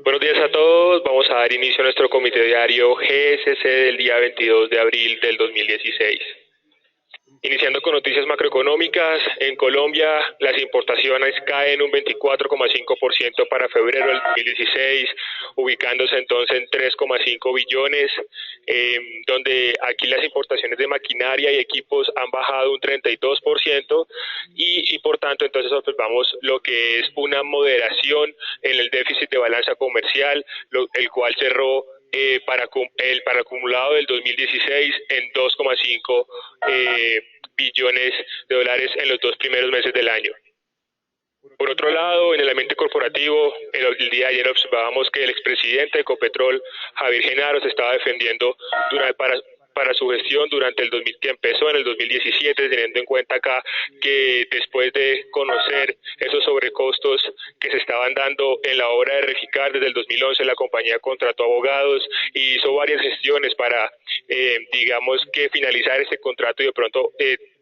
Buenos días a todos. Vamos a dar inicio a nuestro comité diario GSC del día 22 de abril del 2016. Iniciando con noticias macroeconómicas, en Colombia las importaciones caen un 24,5% para febrero del 2016, ubicándose entonces en 3,5 billones, donde aquí las importaciones de maquinaria y equipos han bajado un 32% y por tanto entonces observamos lo que es una moderación en el déficit de balanza comercial, el cual cerró para acumulado del 2016 en 2,5 billones de dólares en los dos primeros meses del año. Por otro lado, en el ambiente corporativo, el día de ayer observábamos que el expresidente de Ecopetrol, Javier Genaro, se estaba defendiendo para su gestión durante el 2000, que empezó en el 2017, teniendo en cuenta acá que después de conocer esos sobrecostos que se estaban dando en la obra de Reficar desde el 2011, la compañía contrató abogados y hizo varias gestiones para, digamos, que finalizar ese contrato y de pronto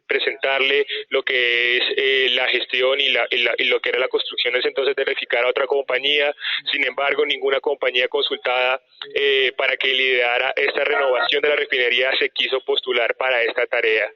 presentarle lo que es la gestión y lo que era la construcción ese entonces de Reficar a otra compañía. Sin embargo, ninguna compañía consultada para que liderara esta renovación de la refinería se quiso postular para esta tarea.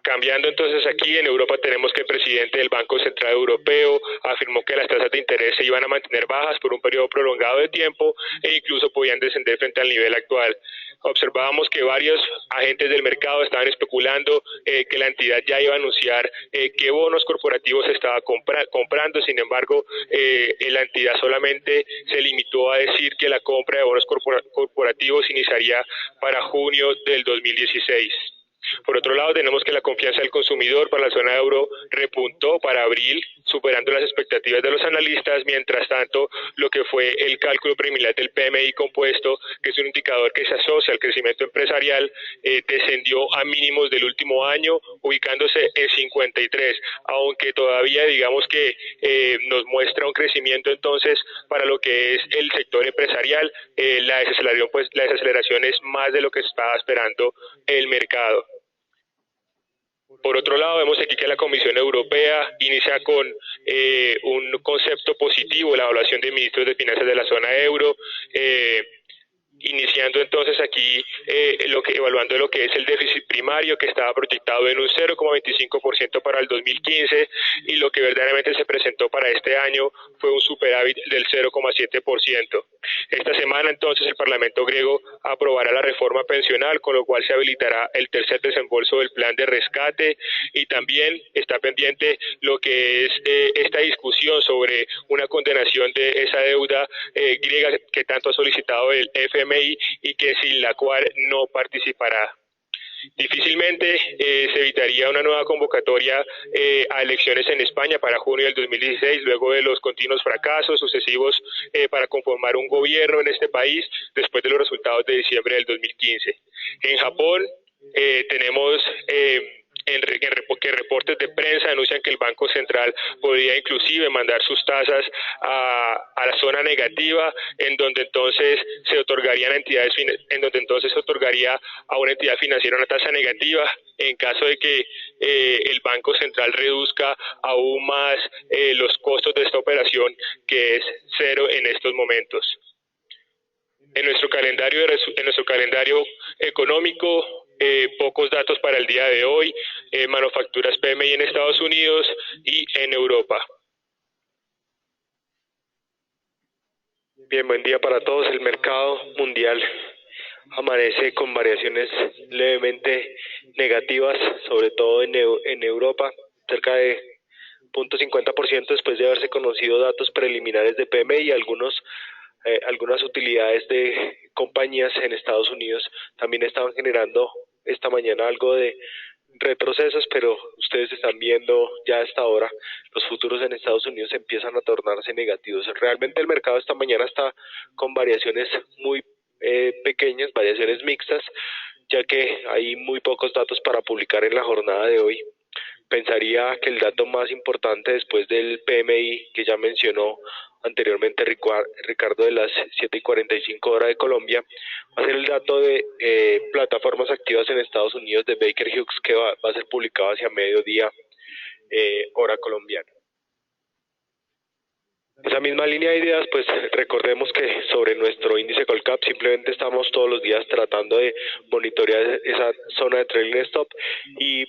Cambiando entonces aquí en Europa tenemos que el presidente del Banco Central Europeo afirmó que las tasas de interés se iban a mantener bajas por un periodo prolongado de tiempo e incluso podían descender frente al nivel actual. Observábamos que varios agentes del mercado estaban especulando que la entidad ya iba a anunciar qué bonos corporativos estaba comprando. Sin embargo, la entidad solamente se limitó a decir que la compra de bonos corporativos iniciaría para junio del 2016. Por otro lado, tenemos que la confianza del consumidor para la zona euro repuntó para abril, superando las expectativas de los analistas. Mientras tanto, lo que fue el cálculo preliminar del PMI compuesto, que es un indicador que se asocia al crecimiento empresarial, descendió a mínimos del último año, ubicándose en 53, aunque todavía digamos que nos muestra un crecimiento entonces para lo que es el sector empresarial. La desaceleración es más de lo que estaba esperando el mercado. Por otro lado, vemos aquí que la Comisión Europea inicia con un concepto positivo, la evaluación de ministros de finanzas de la zona euro, iniciando entonces aquí evaluando lo que es el déficit primario, que estaba proyectado en un 0,25% para el 2015, y lo que verdaderamente se presentó para este año fue un superávit del 0,7%. Esta semana entonces el Parlamento griego aprobará la reforma pensional, con lo cual se habilitará el tercer desembolso del plan de rescate, y también está pendiente lo que es esta discusión sobre una condenación de esa deuda griega que tanto ha solicitado el FMI y que sin la cual no participará. Difícilmente se evitaría una nueva convocatoria a elecciones en España para junio del 2016, luego de los continuos fracasos sucesivos para conformar un gobierno en este país después de los resultados de diciembre del 2015. En Japón tenemos que reportes de prensa denuncian que el Banco Central podría inclusive mandar sus tasas a la zona negativa, en donde entonces se otorgarían a una entidad financiera una tasa negativa en caso de que el Banco Central reduzca aún más los costos de esta operación, que es cero en estos momentos. En nuestro calendario económico, pocos datos para el día de hoy, manufacturas PMI en Estados Unidos y en Europa. Bien, buen día para todos. El mercado mundial amanece con variaciones levemente negativas, sobre todo en Europa, cerca de 0,50% después de haberse conocido datos preliminares de PMI y algunas utilidades de compañías en Estados Unidos también estaban generando esta mañana algo de retrocesos, pero ustedes están viendo ya hasta ahora los futuros en Estados Unidos empiezan a tornarse negativos. Realmente el mercado esta mañana está con variaciones muy pequeñas, variaciones mixtas, ya que hay muy pocos datos para publicar en la jornada de hoy. Pensaría que el dato más importante después del PMI que ya mencionó anteriormente Ricardo, de las 7:45 hora de Colombia, va a ser el dato de plataformas activas en Estados Unidos de Baker Hughes, que va a ser publicado hacia mediodía hora colombiana. Esa misma línea de ideas, pues recordemos que sobre nuestro índice Colcap simplemente estamos todos los días tratando de monitorear esa zona de trailing stop y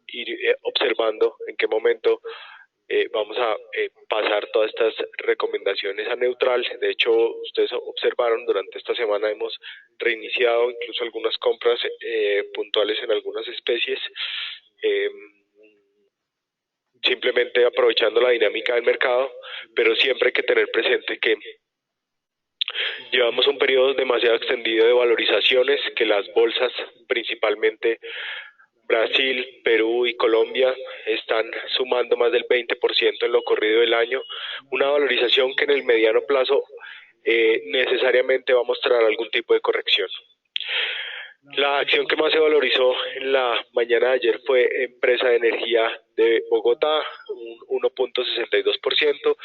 ir observando en qué momento vamos a pasar todas estas recomendaciones a neutral. De hecho, ustedes observaron, durante esta semana hemos reiniciado incluso algunas compras puntuales en algunas especies. Simplemente aprovechando la dinámica del mercado, pero siempre hay que tener presente que llevamos un periodo demasiado extendido de valorizaciones, que las bolsas, principalmente Brasil, Perú y Colombia, están sumando más del 20% en lo corrido del año, una valorización que en el mediano plazo necesariamente va a mostrar algún tipo de corrección. La acción que más se valorizó en la mañana de ayer fue Empresa de Energía de Bogotá, un 1.62%,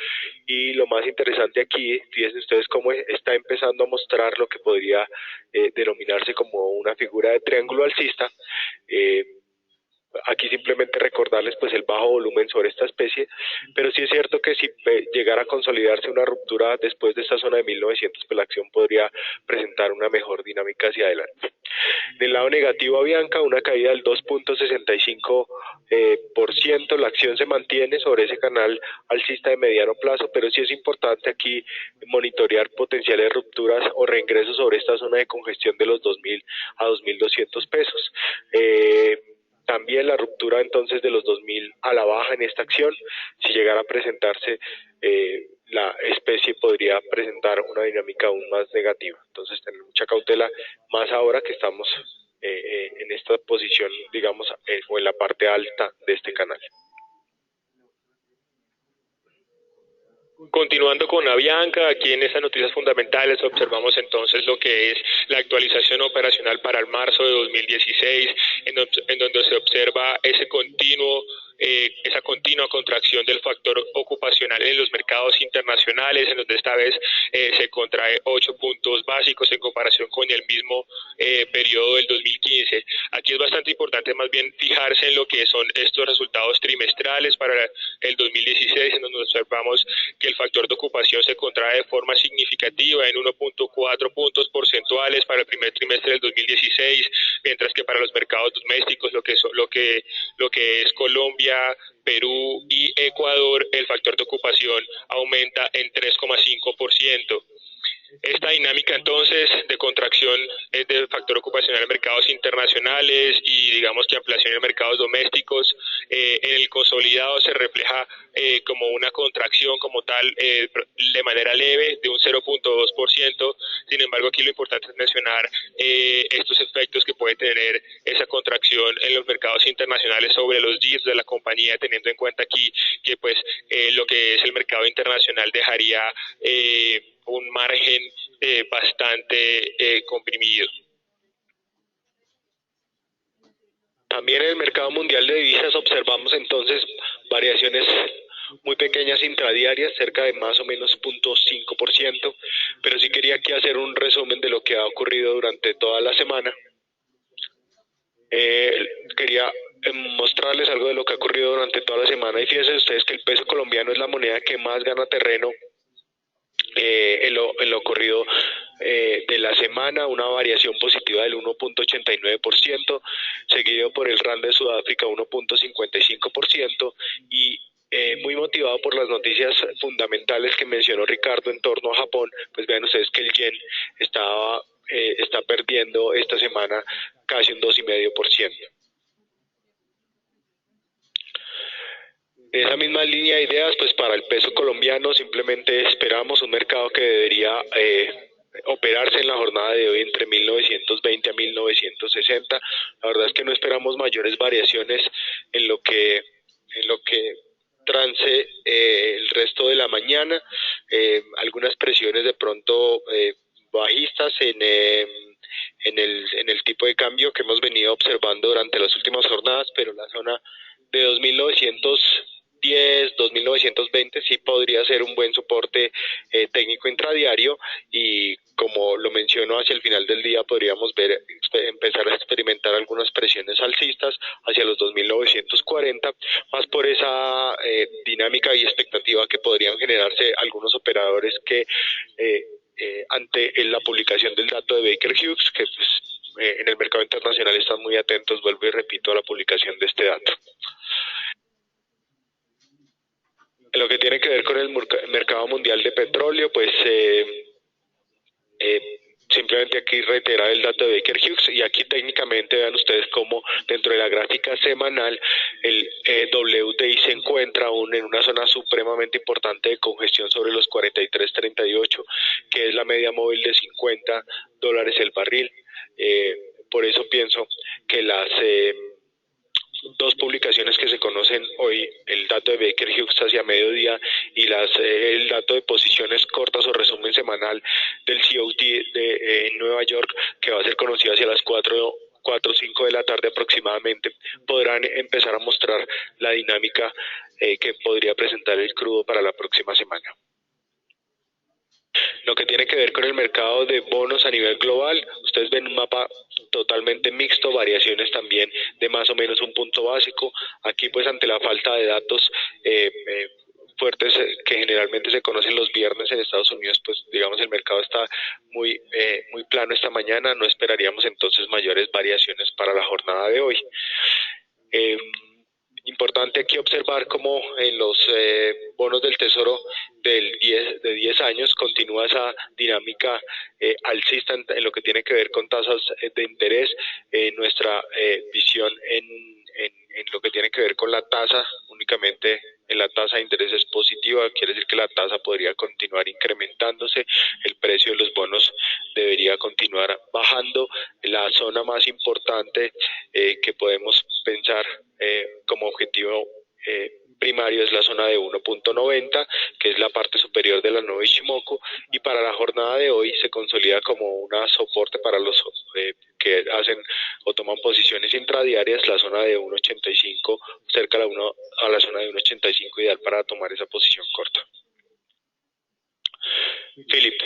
y lo más interesante aquí, fíjense ustedes cómo está empezando a mostrar lo que podría denominarse como una figura de triángulo alcista. Aquí simplemente recordarles pues el bajo volumen sobre esta especie, pero sí es cierto que si llegara a consolidarse una ruptura después de esta zona de 1900, pues la acción podría presentar una mejor dinámica hacia adelante. Del lado negativo, Avianca, una caída del 2.65%, la acción se mantiene sobre ese canal alcista de mediano plazo, pero sí es importante aquí monitorear potenciales rupturas o reingresos sobre esta zona de congestión de los 2.000 a 2.200 pesos. También la ruptura entonces de los 2.000 a la baja en esta acción, si llegara a presentarse, la especie podría presentar una dinámica aún más negativa. Entonces tener mucha cautela, más ahora que estamos en esta posición, digamos, o en la parte alta de este canal. Continuando con Avianca, aquí en estas noticias fundamentales observamos entonces lo que es la actualización operacional para el marzo de 2016, en donde se observa esa continua contracción del factor ocupacional en los mercados internacionales, en donde esta vez se contrae 8 puntos básicos en comparación con el mismo periodo del 2015. Aquí es bastante importante más bien fijarse en lo que son estos resultados trimestrales para el 2016, en donde observamos que el factor de ocupación se contrae de forma significativa en 1.4 puntos porcentuales para el primer trimestre del 2016, mientras que para los mercados domésticos, lo que es Colombia, Perú y Ecuador, el factor de ocupación aumenta en 3,5%. Esta dinámica entonces de contracción del factor ocupacional en mercados internacionales y digamos que ampliación en mercados domésticos, en el consolidado se refleja como una contracción como tal de manera leve de un 0.2%. Sin embargo, aquí lo importante es mencionar estos efectos que puede tener esa contracción en los mercados internacionales sobre los yields de la compañía, teniendo en cuenta aquí que pues lo que es el mercado internacional dejaría un margen bastante comprimido. También en el mercado mundial de divisas observamos entonces variaciones muy pequeñas intradiarias, cerca de más o menos 0.5%, pero sí quería aquí hacer un resumen de lo que ha ocurrido durante toda la semana. Quería mostrarles algo de lo que ha ocurrido durante toda la semana, y fíjense ustedes que el peso colombiano es la moneda que más gana terreno en lo ocurrido de la semana, una variación positiva del 1.89%, seguido por el rand de Sudáfrica 1.55%, y muy motivado por las noticias fundamentales que mencionó Ricardo en torno a Japón. Pues vean ustedes que el yen está perdiendo esta semana casi un 2,5%. En esa misma línea de ideas, pues para el peso colombiano simplemente esperamos un mercado que debería operarse en la jornada de hoy entre 1920 a 1960. La verdad es que no esperamos mayores variaciones en lo que trance el resto de la mañana. Algunas presiones de pronto bajistas en el tipo de cambio que hemos venido observando durante las últimas jornadas, pero la zona de 2.900 2.910, 2.920 sí podría ser un buen soporte técnico intradiario, y como lo menciono, hacia el final del día podríamos empezar a experimentar algunas presiones alcistas hacia los 2.940, más por esa dinámica y expectativa que podrían generarse algunos operadores que ante la publicación del dato de Baker Hughes, que pues, en el mercado internacional están muy atentos, vuelvo y repito, a la publicación de este dato. En lo que tiene que ver con el mercado mundial de petróleo, pues simplemente aquí reiterar el dato de Baker Hughes, y aquí técnicamente vean ustedes cómo dentro de la gráfica semanal el WTI se encuentra aún en una zona supremamente importante de congestión sobre los 43.38, que es la media móvil de $50 el barril. Por eso pienso que las dos publicaciones que se conocen hoy, el dato de Baker Hughes hacia mediodía y el dato de posiciones cortas o resumen semanal del COT en Nueva York, que va a ser conocido hacia las 4 o 5 de la tarde aproximadamente, podrán empezar a mostrar la dinámica que podría presentar el crudo para la próxima semana. Lo que tiene que ver con el mercado de bonos a nivel global, ustedes ven un mapa totalmente mixto, variaciones también de más o menos un punto básico. Aquí pues ante la falta de datos fuertes que generalmente se conocen los viernes en Estados Unidos, pues digamos el mercado está muy plano esta mañana, no esperaríamos entonces mayores variaciones para la jornada de hoy. Importante aquí observar cómo en los bonos del Tesoro de 10 años continúa esa dinámica alcista en lo que tiene que ver con tasas de interés. Nuestra visión en lo que tiene que ver con la tasa, únicamente en la tasa de interés es positiva, quiere decir que la tasa podría continuar incrementándose, el precio de los bonos debería continuar bajando. La zona más importante que podemos pensar como objetivo primario es la zona de 1.90, que es la parte superior de la nube Ichimoku, y para la jornada de hoy se consolida como un soporte para los que hacen o toman posiciones intradiarias, la zona de 1.85, cerca a la zona de 1.85, ideal para tomar esa posición corta. Philip.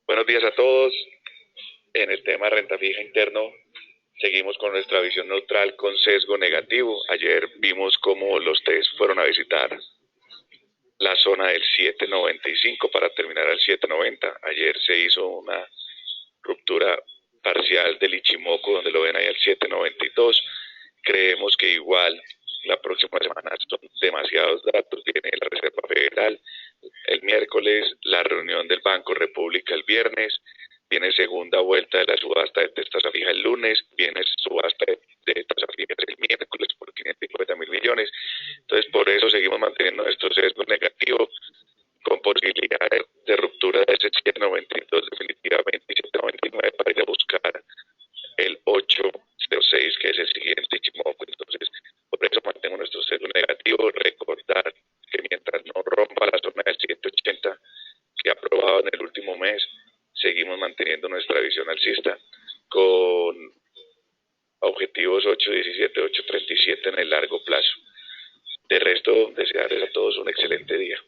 Buenos días a todos. En el tema renta fija interno, seguimos con nuestra visión neutral con sesgo negativo. Ayer vimos cómo los tres fueron a visitar la zona del 7.95 para terminar al 7.90. Ayer se hizo una ruptura parcial del Ichimoku, donde lo ven ahí al 7.92. Creemos que igual la próxima semana son demasiados datos. Viene la Reserva Federal el miércoles, la reunión del Banco República el viernes, viene segunda vuelta de la subasta de tasa fija el lunes, viene subasta de tasa fija el miércoles por 550.000 millones. Entonces, por eso seguimos manteniendo estos sesgos negativos, con posibilidad de ruptura de ese 7.92 definitivamente y 7.99 para ir a buscar el 8.06, que es el siguiente Ichimoku. Entonces, por eso mantengo nuestro sesgo negativo. Recordar que mientras no rompa la zona de 7.80 que ha probado en el último mes, seguimos manteniendo nuestra visión alcista con objetivos 8.17, 8.37 en el largo plazo. De resto, desearles a todos un excelente día.